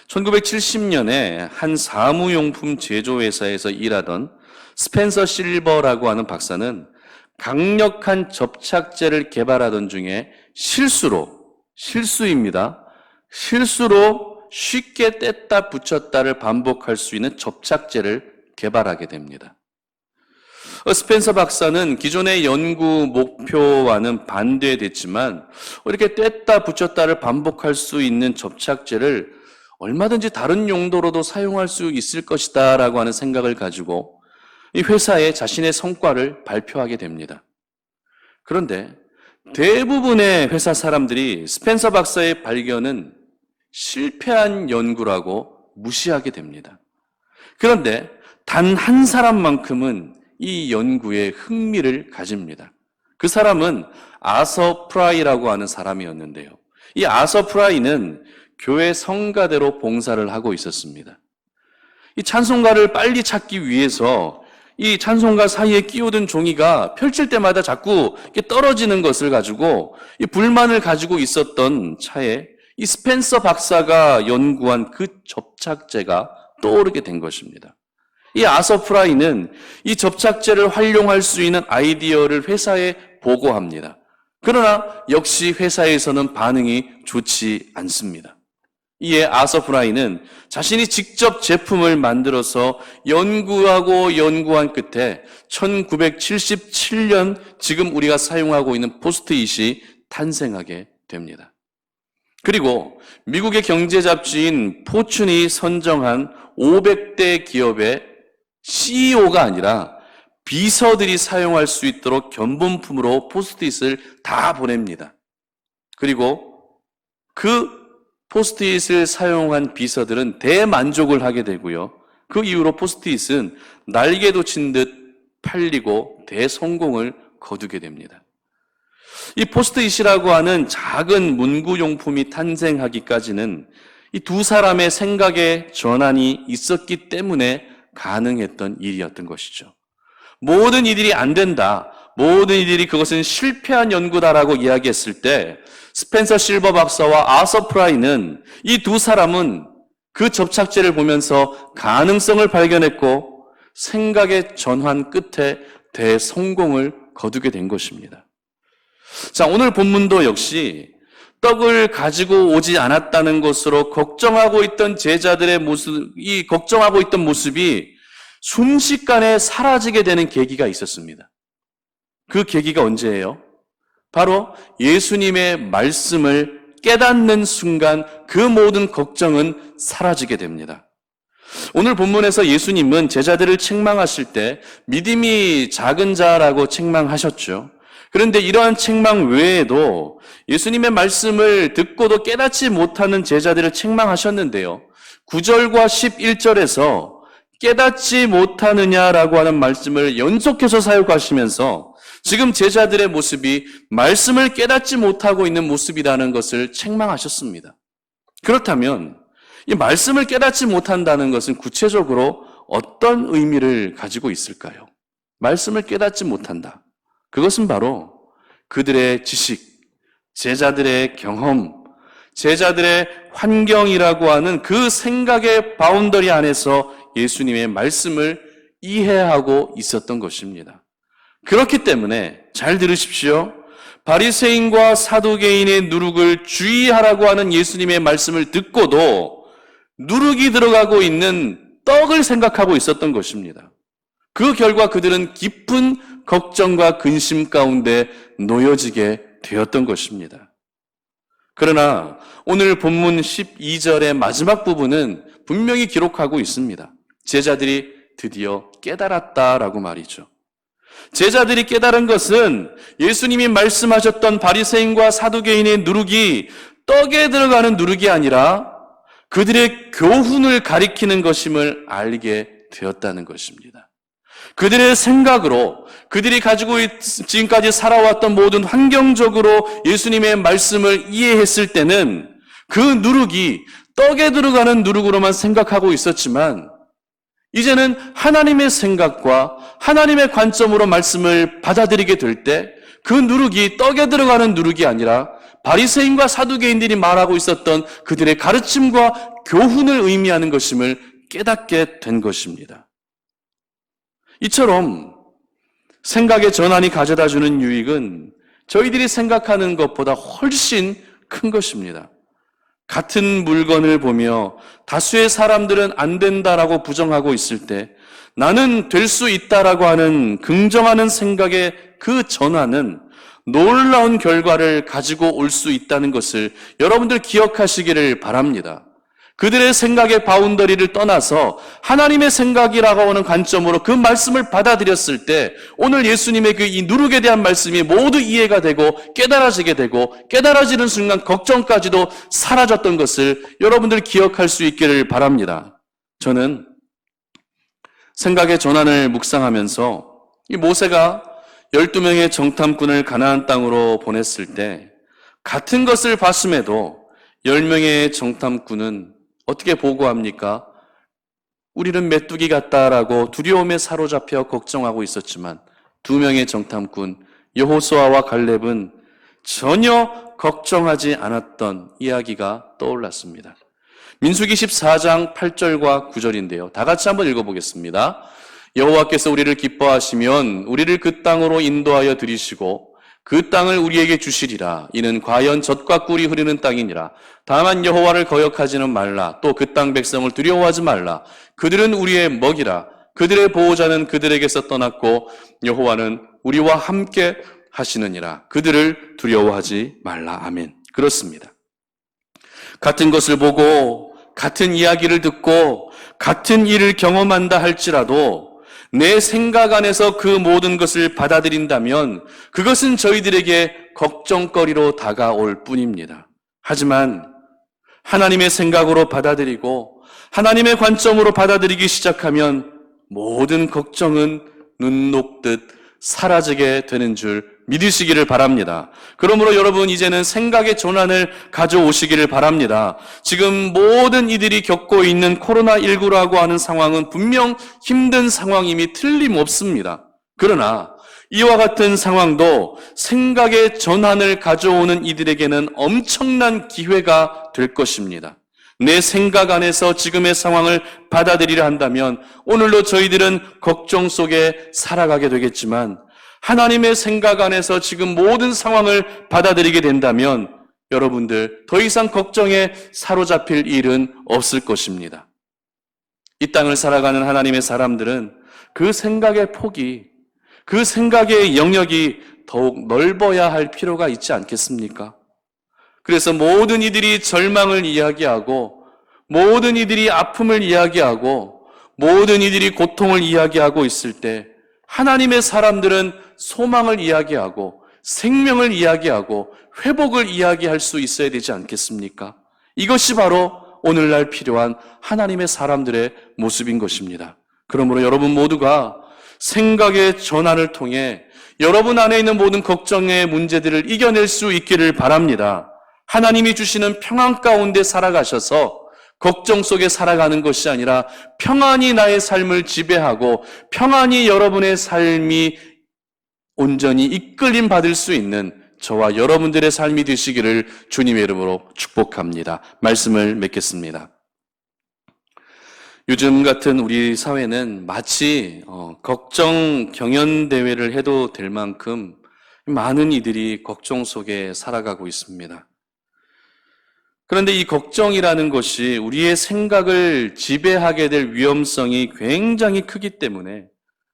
1970년에 한 사무용품 제조회사에서 일하던 스펜서 실버라고 하는 박사는 강력한 접착제를 개발하던 중에 실수입니다. 실수로 쉽게 뗐다 붙였다를 반복할 수 있는 접착제를 개발하게 됩니다. 스펜서 박사는 기존의 연구 목표와는 반대됐지만 이렇게 뗐다 붙였다를 반복할 수 있는 접착제를 얼마든지 다른 용도로도 사용할 수 있을 것이다 라고 하는 생각을 가지고 이 회사에 자신의 성과를 발표하게 됩니다. 그런데 대부분의 회사 사람들이 스펜서 박사의 발견은 실패한 연구라고 무시하게 됩니다. 그런데 단 한 사람만큼은 이 연구에 흥미를 가집니다. 그 사람은 아서 프라이라고 하는 사람이었는데요. 이 아서 프라이는 교회 성가대로 봉사를 하고 있었습니다. 이 찬송가를 빨리 찾기 위해서 이 찬송가 사이에 끼어든 종이가 펼칠 때마다 자꾸 이렇게 떨어지는 것을 가지고 이 불만을 가지고 있었던 차에 이 스펜서 박사가 연구한 그 접착제가 떠오르게 된 것입니다. 이 아서 프라이는 이 접착제를 활용할 수 있는 아이디어를 회사에 보고합니다. 그러나 역시 회사에서는 반응이 좋지 않습니다. 이에 아서 프라이는 자신이 직접 제품을 만들어서 연구한 끝에 1977년 지금 우리가 사용하고 있는 포스트잇이 탄생하게 됩니다. 그리고 미국의 경제 잡지인 포춘이 선정한 500대 기업의 CEO가 아니라 비서들이 사용할 수 있도록 견본품으로 포스트잇을 다 보냅니다. 그리고 그 포스트잇을 사용한 비서들은 대만족을 하게 되고요. 그 이후로 포스트잇은 날개도 친 듯 팔리고 대성공을 거두게 됩니다. 이 포스트잇이라고 하는 작은 문구용품이 탄생하기까지는 이 두 사람의 생각의 전환이 있었기 때문에 가능했던 일이었던 것이죠. 모든 이들이 안 된다, 모든 이들이 그것은 실패한 연구다라고 이야기했을 때 스펜서 실버 박사와 아서 프라이는 이 두 사람은 그 접착제를 보면서 가능성을 발견했고 생각의 전환 끝에 대성공을 거두게 된 것입니다. 자, 오늘 본문도 역시 떡을 가지고 오지 않았다는 것으로 걱정하고 있던 제자들의 걱정하고 있던 모습이 순식간에 사라지게 되는 계기가 있었습니다. 그 계기가 언제예요? 바로 예수님의 말씀을 깨닫는 순간 그 모든 걱정은 사라지게 됩니다. 오늘 본문에서 예수님은 제자들을 책망하실 때 믿음이 작은 자라고 책망하셨죠. 그런데 이러한 책망 외에도 예수님의 말씀을 듣고도 깨닫지 못하는 제자들을 책망하셨는데요. 9절과 11절에서 깨닫지 못하느냐라고 하는 말씀을 연속해서 사용하시면서 지금 제자들의 모습이 말씀을 깨닫지 못하고 있는 모습이라는 것을 책망하셨습니다. 그렇다면 이 말씀을 깨닫지 못한다는 것은 구체적으로 어떤 의미를 가지고 있을까요? 말씀을 깨닫지 못한다. 그것은 바로 그들의 지식, 제자들의 경험, 제자들의 환경이라고 하는 그 생각의 바운더리 안에서 예수님의 말씀을 이해하고 있었던 것입니다. 그렇기 때문에 잘 들으십시오. 바리새인과 사두개인의 누룩을 주의하라고 하는 예수님의 말씀을 듣고도 누룩이 들어가고 있는 떡을 생각하고 있었던 것입니다. 그 결과 그들은 깊은 걱정과 근심 가운데 놓여지게 되었던 것입니다. 그러나 오늘 본문 12절의 마지막 부분은 분명히 기록하고 있습니다. 제자들이 드디어 깨달았다라고 말이죠. 제자들이 깨달은 것은 예수님이 말씀하셨던 바리새인과 사두개인의 누룩이 떡에 들어가는 누룩이 아니라 그들의 교훈을 가리키는 것임을 알게 되었다는 것입니다. 그들의 생각으로 그들이 가지고 지금까지 살아왔던 모든 환경적으로 예수님의 말씀을 이해했을 때는 그 누룩이 떡에 들어가는 누룩으로만 생각하고 있었지만 이제는 하나님의 생각과 하나님의 관점으로 말씀을 받아들이게 될 때 그 누룩이 떡에 들어가는 누룩이 아니라 바리새인과 사두개인들이 말하고 있었던 그들의 가르침과 교훈을 의미하는 것임을 깨닫게 된 것입니다. 이처럼 생각의 전환이 가져다주는 유익은 저희들이 생각하는 것보다 훨씬 큰 것입니다. 같은 물건을 보며 다수의 사람들은 안 된다라고 부정하고 있을 때 나는 될 수 있다라고 하는 긍정하는 생각의 그 전환은 놀라운 결과를 가지고 올 수 있다는 것을 여러분들 기억하시기를 바랍니다. 그들의 생각의 바운더리를 떠나서 하나님의 생각이라고 하는 관점으로 그 말씀을 받아들였을 때 오늘 예수님의 그 이 누룩에 대한 말씀이 모두 이해가 되고 깨달아지게 되고 깨달아지는 순간 걱정까지도 사라졌던 것을 여러분들 기억할 수 있기를 바랍니다. 저는 생각의 전환을 묵상하면서 이 모세가 12명의 정탐꾼을 가나안 땅으로 보냈을 때 같은 것을 봤음에도 10명의 정탐꾼은 어떻게 보고합니까? 우리는 메뚜기 같다라고 두려움에 사로잡혀 걱정하고 있었지만 2명의 정탐꾼 여호수아와 갈렙은 전혀 걱정하지 않았던 이야기가 떠올랐습니다. 민수기 14장 8절과 9절인데요. 다 같이 한번 읽어보겠습니다. 여호와께서 우리를 기뻐하시면 우리를 그 땅으로 인도하여 들이시고 그 땅을 우리에게 주시리라. 이는 과연 젖과 꿀이 흐르는 땅이니라. 다만 여호와를 거역하지는 말라. 또 그 땅 백성을 두려워하지 말라. 그들은 우리의 먹이라. 그들의 보호자는 그들에게서 떠났고 여호와는 우리와 함께 하시느니라. 그들을 두려워하지 말라. 아멘. 그렇습니다. 같은 것을 보고 같은 이야기를 듣고 같은 일을 경험한다 할지라도 내 생각 안에서 그 모든 것을 받아들인다면 그것은 저희들에게 걱정거리로 다가올 뿐입니다. 하지만 하나님의 생각으로 받아들이고 하나님의 관점으로 받아들이기 시작하면 모든 걱정은 눈 녹듯 사라지게 되는 줄 믿으시기를 바랍니다. 그러므로 여러분 이제는 생각의 전환을 가져오시기를 바랍니다. 지금 모든 이들이 겪고 있는 코로나19라고 하는 상황은 분명 힘든 상황임이 틀림없습니다. 그러나 이와 같은 상황도 생각의 전환을 가져오는 이들에게는 엄청난 기회가 될 것입니다. 내 생각 안에서 지금의 상황을 받아들이려 한다면 오늘도 저희들은 걱정 속에 살아가게 되겠지만 하나님의 생각 안에서 지금 모든 상황을 받아들이게 된다면 여러분들 더 이상 걱정에 사로잡힐 일은 없을 것입니다. 이 땅을 살아가는 하나님의 사람들은 그 생각의 폭이, 그 생각의 영역이 더욱 넓어야 할 필요가 있지 않겠습니까? 그래서 모든 이들이 절망을 이야기하고 모든 이들이 아픔을 이야기하고 모든 이들이 고통을 이야기하고 있을 때 하나님의 사람들은 소망을 이야기하고 생명을 이야기하고 회복을 이야기할 수 있어야 되지 않겠습니까? 이것이 바로 오늘날 필요한 하나님의 사람들의 모습인 것입니다. 그러므로 여러분 모두가 생각의 전환을 통해 여러분 안에 있는 모든 걱정의 문제들을 이겨낼 수 있기를 바랍니다. 하나님이 주시는 평안 가운데 살아가셔서 걱정 속에 살아가는 것이 아니라 평안이 나의 삶을 지배하고 평안이 여러분의 삶이 온전히 이끌림 받을 수 있는 저와 여러분들의 삶이 되시기를 주님의 이름으로 축복합니다. 말씀을 맺겠습니다. 요즘 같은 우리 사회는 마치 걱정 경연대회를 해도 될 만큼 많은 이들이 걱정 속에 살아가고 있습니다. 그런데 이 걱정이라는 것이 우리의 생각을 지배하게 될 위험성이 굉장히 크기 때문에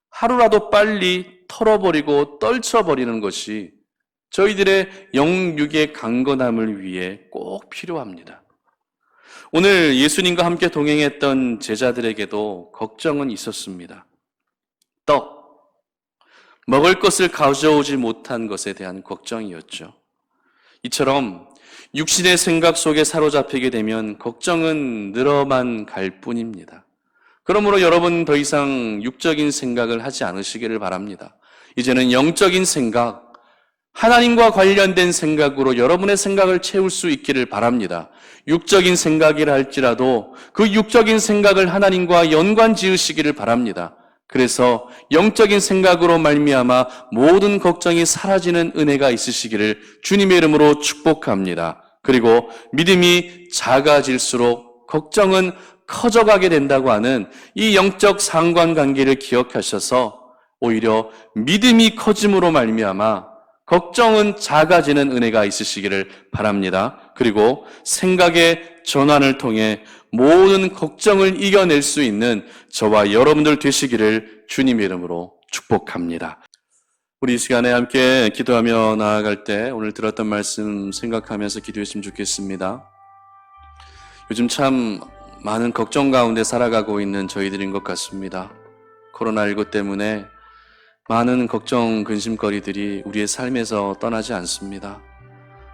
하루라도 빨리 털어버리고 떨쳐버리는 것이 저희들의 영육의 강건함을 위해 꼭 필요합니다. 오늘 예수님과 함께 동행했던 제자들에게도 걱정은 있었습니다. 먹을 것을 가져오지 못한 것에 대한 걱정이었죠. 이처럼 육신의 생각 속에 사로잡히게 되면 걱정은 늘어만 갈 뿐입니다. 그러므로 여러분 더 이상 육적인 생각을 하지 않으시기를 바랍니다. 이제는 영적인 생각, 하나님과 관련된 생각으로 여러분의 생각을 채울 수 있기를 바랍니다. 육적인 생각이라 할지라도 그 육적인 생각을 하나님과 연관 지으시기를 바랍니다. 그래서 영적인 생각으로 말미암아 모든 걱정이 사라지는 은혜가 있으시기를 주님의 이름으로 축복합니다. 그리고 믿음이 작아질수록 걱정은 커져가게 된다고 하는 이 영적 상관관계를 기억하셔서 오히려 믿음이 커짐으로 말미암아 걱정은 작아지는 은혜가 있으시기를 바랍니다. 그리고 생각의 전환을 통해 모든 걱정을 이겨낼 수 있는 저와 여러분들 되시기를 주님의 이름으로 축복합니다. 우리 이 시간에 함께 기도하며 나아갈 때 오늘 들었던 말씀 생각하면서 기도했으면 좋겠습니다. 요즘 참 많은 걱정 가운데 살아가고 있는 저희들인 것 같습니다. 코로나19 때문에 많은 걱정, 근심거리들이 우리의 삶에서 떠나지 않습니다.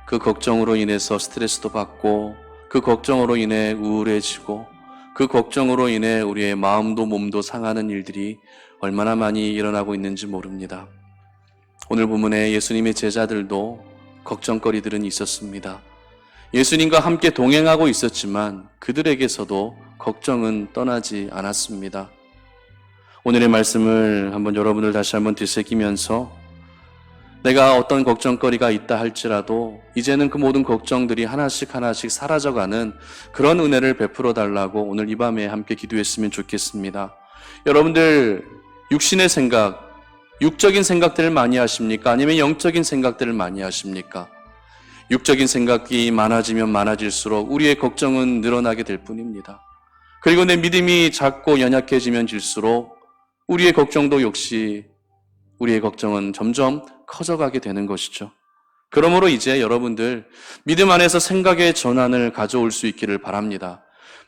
그 걱정으로 인해서 스트레스도 받고 그 걱정으로 인해 우울해지고 그 걱정으로 인해 우리의 마음도 몸도 상하는 일들이 얼마나 많이 일어나고 있는지 모릅니다. 오늘 본문에 예수님의 제자들도 걱정거리들은 있었습니다. 예수님과 함께 동행하고 있었지만 그들에게서도 걱정은 떠나지 않았습니다. 오늘의 말씀을 한번 여러분들 다시 한번 되새기면서 내가 어떤 걱정거리가 있다 할지라도 이제는 그 모든 걱정들이 하나씩 사라져가는 그런 은혜를 베풀어 달라고 오늘 이 밤에 함께 기도했으면 좋겠습니다. 여러분들 육신의 생각, 육적인 생각들을 많이 하십니까? 아니면 영적인 생각들을 많이 하십니까? 육적인 생각이 많아지면 많아질수록 우리의 걱정은 늘어나게 될 뿐입니다. 그리고 내 믿음이 작고 연약해지면 질수록 우리의 걱정도 역시 우리의 걱정은 점점 커져가게 되는 것이죠. 그러므로 이제 여러분들 믿음 안에서 생각의 전환을 가져올 수 있기를 바랍니다.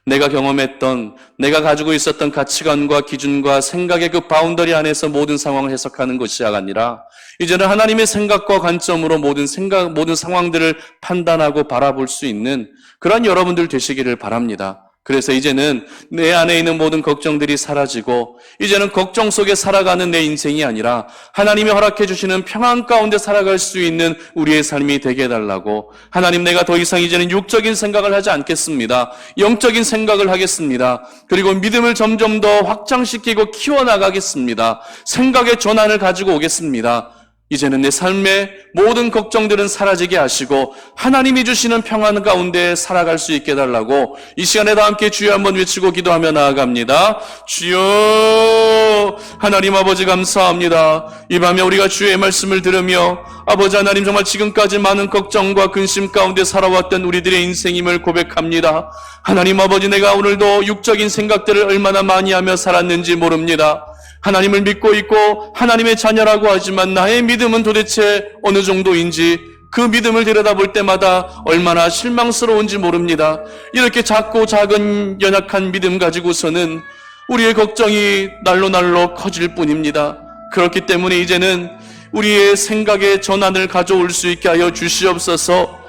내가 경험했던, 내가 가지고 있었던 가치관과 기준과 생각의 그 바운더리 안에서 모든 상황을 해석하는 것이 아니라 이제는 하나님의 생각과 관점으로 모든 상황들을 판단하고 바라볼 수 있는 그런 여러분들 되시기를 바랍니다. 그래서 이제는 내 안에 있는 모든 걱정들이 사라지고 이제는 걱정 속에 살아가는 내 인생이 아니라 하나님이 허락해 주시는 평안 가운데 살아갈 수 있는 우리의 삶이 되게 해달라고, 하나님 내가 더 이상 이제는 육적인 생각을 하지 않겠습니다. 영적인 생각을 하겠습니다. 그리고 믿음을 점점 더 확장시키고 키워나가겠습니다. 생각의 전환을 가지고 오겠습니다. 이제는 내 삶의 모든 걱정들은 사라지게 하시고 하나님이 주시는 평안 가운데 살아갈 수 있게 해달라고 이 시간에 다 함께 주여 한번 외치고 기도하며 나아갑니다. 주여, 하나님 아버지 감사합니다. 이 밤에 우리가 주의 말씀을 들으며 아버지 하나님 정말 지금까지 많은 걱정과 근심 가운데 살아왔던 우리들의 인생임을 고백합니다. 하나님 아버지, 내가 오늘도 육적인 생각들을 얼마나 많이 하며 살았는지 모릅니다. 하나님을 믿고 있고 하나님의 자녀라고 하지만 나의 믿음은 도대체 어느 정도인지, 그 믿음을 들여다볼 때마다 얼마나 실망스러운지 모릅니다. 이렇게 작고 작은 연약한 믿음 가지고서는 우리의 걱정이 날로 커질 뿐입니다. 그렇기 때문에 이제는 우리의 생각의 전환을 가져올 수 있게 하여 주시옵소서.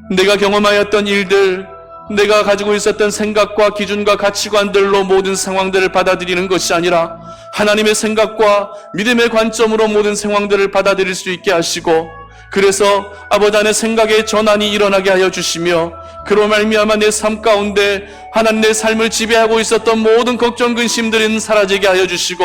내가 경험하였던 일들, 내가 가지고 있었던 생각과 기준과 가치관들로 모든 상황들을 받아들이는 것이 아니라 하나님의 생각과 믿음의 관점으로 모든 상황들을 받아들일 수 있게 하시고, 그래서 아버지 안에 생각의 전환이 일어나게 하여 주시며, 그로 말미암아 내 삶 가운데 하나님 내 삶을 지배하고 있었던 모든 걱정 근심들은 사라지게 하여 주시고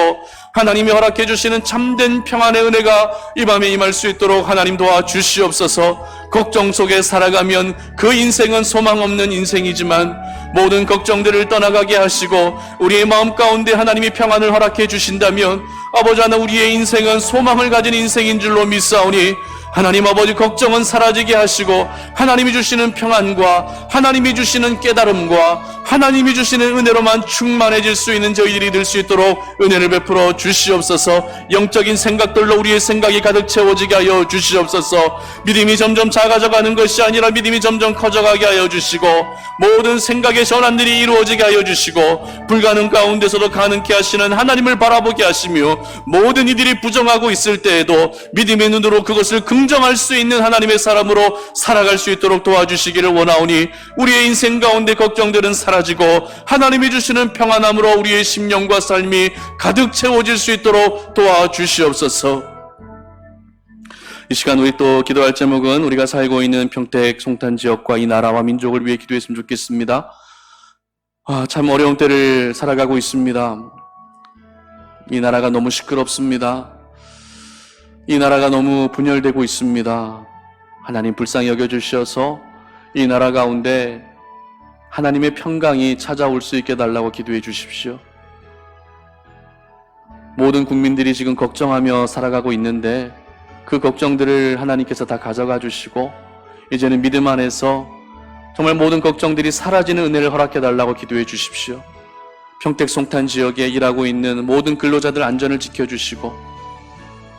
하나님이 허락해 주시는 참된 평안의 은혜가 이 밤에 임할 수 있도록 하나님 도와주시옵소서. 걱정 속에 살아가면 그 인생은 소망 없는 인생이지만 모든 걱정들을 떠나가게 하시고 우리의 마음 가운데 하나님이 평안을 허락해 주신다면 아버지 하나 우리의 인생은 소망을 가진 인생인 줄로 믿사오니 하나님 아버지, 걱정은 사라지게 하시고 하나님이 주시는 평안과 하나님이 주시는 깨달음과 하나님이 주시는 은혜로만 충만해질 수 있는 저희들이 될 수 있도록 은혜를 베풀어 주시옵소서. 영적인 생각들로 우리의 생각이 가득 채워지게 하여 주시옵소서. 믿음이 점점 작아져가는 것이 아니라 믿음이 점점 커져가게 하여 주시고 모든 생각의 전환들이 이루어지게 하여 주시고 불가능 가운데서도 가능케 하시는 하나님을 바라보게 하시며 모든 이들이 부정하고 있을 때에도 믿음의 눈으로 그것을 긍정할 수 있는 하나님의 사람으로 살아갈 수 있도록 도와주시기를 원하오니 우리의 인생 가운데 걱정들은 사라지고 하나님이 주시는 평안함으로 우리의 심령과 삶이 가득 채워질 수 있도록 도와주시옵소서. 이 시간 우리 또 기도할 제목은 우리가 살고 있는 평택 송탄 지역과 이 나라와 민족을 위해 기도했으면 좋겠습니다. 참 어려운 때를 살아가고 있습니다. 이 나라가 너무 시끄럽습니다. 이 나라가 너무 분열되고 있습니다. 하나님 불쌍히 여겨주셔서 이 나라 가운데 하나님의 평강이 찾아올 수 있게 달라고 기도해 주십시오. 모든 국민들이 지금 걱정하며 살아가고 있는데 그 걱정들을 하나님께서 다 가져가 주시고 이제는 믿음 안에서 정말 모든 걱정들이 사라지는 은혜를 허락해 달라고 기도해 주십시오. 평택 송탄 지역에 일하고 있는 모든 근로자들 안전을 지켜주시고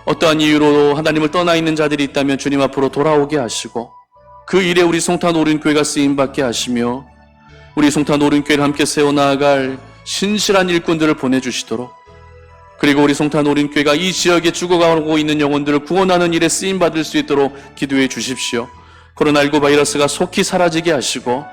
어떠한 이유로 하나님을 떠나 있는 자들이 있다면 주님 앞으로 돌아오게 하시고 그 일에 우리 송탄 오륜교회가 쓰임받게 하시며 우리 송탄 오륜교회를 함께 세워나갈 신실한 일꾼들을 보내주시도록, 그리고 우리 송탄 오륜교회가 이 지역에 죽어가고 있는 영혼들을 구원하는 일에 쓰임받을 수 있도록 기도해 주십시오. 코로나19 바이러스가 속히 사라지게 하시고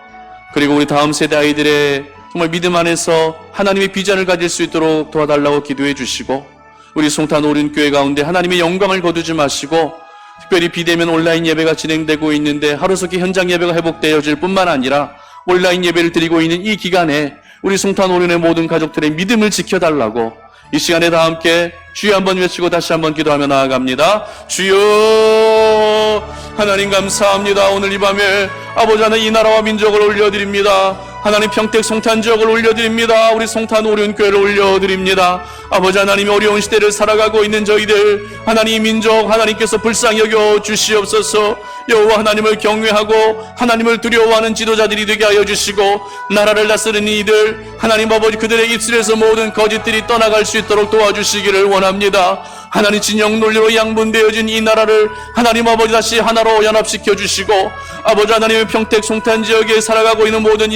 그리고 우리 다음 세대 아이들의 정말 믿음 안에서 하나님의 비전을 가질 수 있도록 도와달라고 기도해 주시고 우리 송탄 오륜교회 가운데 하나님의 영광을 거두지 마시고 특별히 비대면 온라인 예배가 진행되고 있는데 하루속히 현장 예배가 회복되어질 뿐만 아니라 온라인 예배를 드리고 있는 이 기간에 우리 송탄 오륜의 모든 가족들의 믿음을 지켜달라고 이 시간에 다 함께 주여 한번 외치고 다시 한번 기도하며 나아갑니다. 주여, 하나님 감사합니다. 오늘 이 밤에 아버지 하나님 이 나라와 민족을 올려드립니다. 하나님 평택 송탄 지역을 올려드립니다. 우리 송탄 오륜교회를 올려드립니다. 아버지 하나님 어려운 시대를 살아가고 있는 저희들 하나님 민족 하나님께서 불쌍히 여겨 주시옵소서. 여호와 하나님을 경외하고 하나님을 두려워하는 지도자들이 되게 하여 주시고 나라를 다스리는 이들 하나님 아버지 그들의 입술에서 모든 거짓들이 떠나갈 수 있도록 도와주시기를 원합니다. 하나님 진영 논리로 양분되어진 이 나라를 하나님 아버지 다시 하나로 연합시켜 주시고, 아버지 하나님의 평택 송탄 지역에 살아가고 있는 모든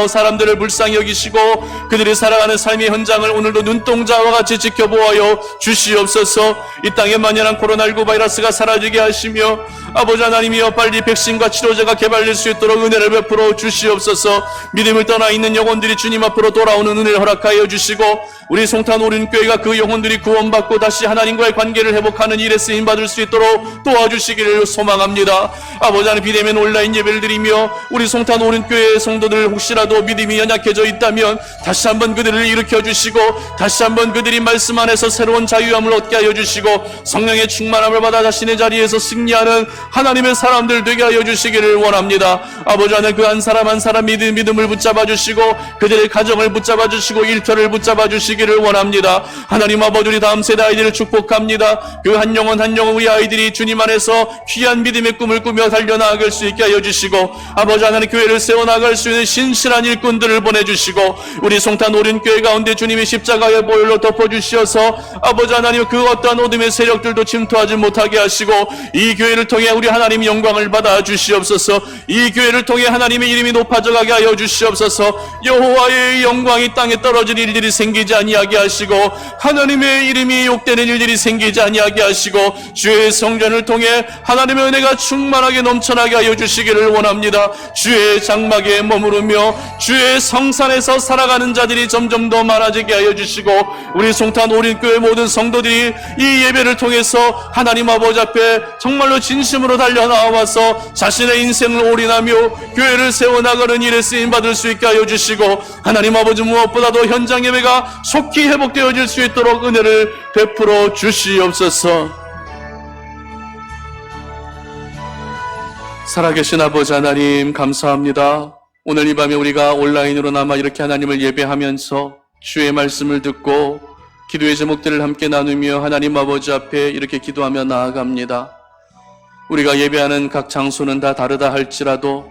사람들을 불쌍히 여기시고 그들이 살아가는 삶의 현장을 오늘도 눈동자와 같이 지켜보아요 주시옵소서. 이 땅에 만연한 코로나19 바이러스가 사라지게 하시며 아버지 하나님이여 빨리 백신과 치료제가 개발될 수 있도록 은혜를 베풀어 주시옵소서. 믿음을 떠나 있는 영혼들이 주님 앞으로 돌아오는 은혜를 허락하여 주시고, 우리 송탄 오륜교회가 그 영혼들이 구원받고 다시 하나님과의 관계를 회복하는 일에 쓰임받을 수 있도록 도와주시기를 소망합니다. 아버지 하나님, 비대면 온라인 예배를 드리며 우리 송탄 오륜교회 성도들 혹시라도 믿음이 연약해져 있다면 다시 한번 그들을 일으켜 주시고, 다시 한번 그들이 말씀 안에서 새로운 자유함을 얻게 하여 주시고, 성령의 충만함을 받아 자신의 자리에서 승리하는 하나님의 사람들 되게 하여 주시기를 원합니다. 아버지 하나님, 그 한 사람 한 사람 믿음을 붙잡아 주시고 그들의 가정을 붙잡아 주시고 일터를 붙잡아 주시기를 원합니다. 하나님 아버지, 우리 다음 세대 아이들을 축복합니다. 그 한 영혼 한 영혼 우리 아이들이 주님 안에서 귀한 믿음의 꿈을 꾸며 달려나갈 수 있게 하여 주시고, 아버지 하나님, 교회를 세워나갈 수 있는 신실한 일꾼들을 보내주시고, 우리 송탄 오륜교회 가운데 주님의 십자가의 보혈로 덮어주시어서 아버지 하나님, 그 어떠한 어둠의 세력들도 침투하지 못하게 하시고 이 교회를 통해 우리 하나님 영광을 받아 주시옵소서. 이 교회를 통해 하나님의 이름이 높아져 가게 하여 주시옵소서. 여호와의 영광이 땅에 떨어질 일들이 생기지 아니하게 하시고 하나님의 이름이 욕되는 일들이 생기지 아니하게 하시고 주의 성전을 통해 하나님의 은혜가 충만하게 넘쳐나게 하여 주시기를 원합니다. 주의 장막에 머무르며 주의 성산에서 살아가는 자들이 점점 더 많아지게 하여 주시고, 우리 송탄 오륜교회 모든 성도들이 이 예배를 통해서 하나님 아버지 앞에 정말로 진심으로 달려나와서 자신의 인생을 올인하며 교회를 세워나가는 일에 쓰임받을 수 있게 하여 주시고, 하나님 아버지, 무엇보다도 현장 예배가 속히 회복되어질 수 있도록 은혜를 베풀어 주시옵소서. 살아계신 아버지 하나님, 감사합니다. 오늘 이 밤에 우리가 온라인으로나마 이렇게 하나님을 예배하면서 주의 말씀을 듣고 기도의 제목들을 함께 나누며 하나님 아버지 앞에 이렇게 기도하며 나아갑니다. 우리가 예배하는 각 장소는 다 다르다 할지라도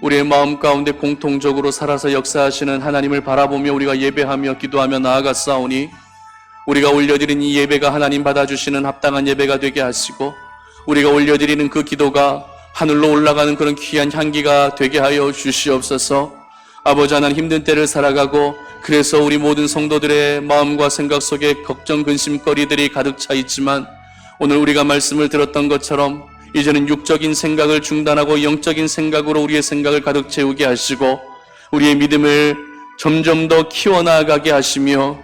우리의 마음 가운데 공통적으로 살아서 역사하시는 하나님을 바라보며 우리가 예배하며 기도하며 나아갔사오니, 우리가 올려드린 이 예배가 하나님 받아주시는 합당한 예배가 되게 하시고, 우리가 올려드리는 그 기도가 하늘로 올라가는 그런 귀한 향기가 되게 하여 주시옵소서. 아버지 하나님, 힘든 때를 살아가고 그래서 우리 모든 성도들의 마음과 생각 속에 걱정 근심거리들이 가득 차 있지만, 오늘 우리가 말씀을 들었던 것처럼 이제는 육적인 생각을 중단하고 영적인 생각으로 우리의 생각을 가득 채우게 하시고 우리의 믿음을 점점 더 키워나가게 하시며,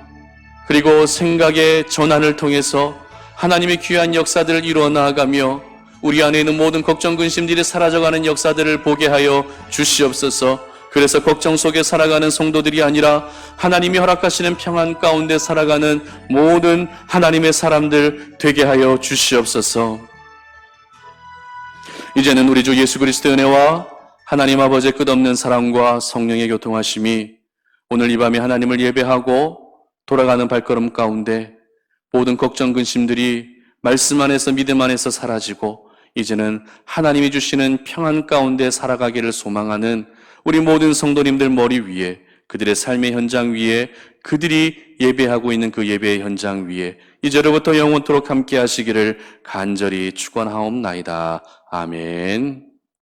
그리고 생각의 전환을 통해서 하나님의 귀한 역사들을 이루어 나아가며 우리 안에 있는 모든 걱정 근심들이 사라져가는 역사들을 보게 하여 주시옵소서. 그래서 걱정 속에 살아가는 성도들이 아니라 하나님이 허락하시는 평안 가운데 살아가는 모든 하나님의 사람들 되게 하여 주시옵소서. 이제는 우리 주 예수 그리스도의 은혜와 하나님 아버지의 끝없는 사랑과 성령의 교통하심이 오늘 이 밤에 하나님을 예배하고 돌아가는 발걸음 가운데 모든 걱정 근심들이 말씀 안에서 믿음 안에서 사라지고 이제는 하나님이 주시는 평안 가운데 살아가기를 소망하는 우리 모든 성도님들 머리 위에, 그들의 삶의 현장 위에, 그들이 예배하고 있는 그 예배의 현장 위에 이제로부터 영원토록 함께 하시기를 간절히 축원하옵나이다. 아멘.